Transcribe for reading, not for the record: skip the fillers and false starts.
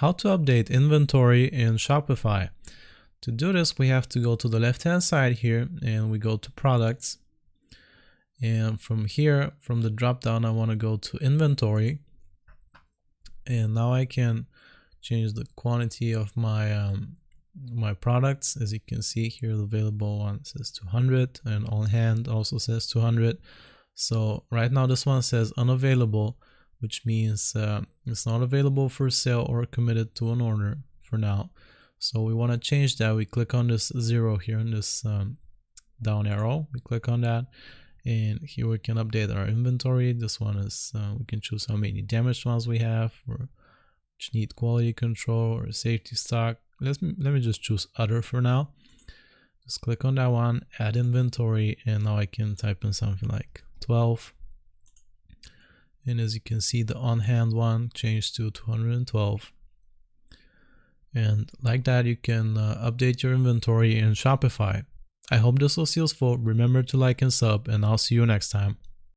How to update inventory in Shopify. To do this, we have to go to the left-hand side here and we go to products. And from here, from the drop-down, I want to go to inventory. And now I can change the quantity of my my products. As you can see here, the available one says 200 and on hand also says 200. So right now this one says unavailable, which means it's not available for sale or committed to an order for now. So we want to change that. We click on this 0 here in this down arrow. We click on that, and here we can update our inventory. This one is we can choose how many damaged ones we have, or which need quality control or safety stock. Let me just choose other for now. Just click on that one, add inventory, and now I can type in something like 12. And as you can see, the on hand one changed to 212. And like that, you can update your inventory in Shopify. I hope this was useful. Remember to like and sub, and I'll see you next time.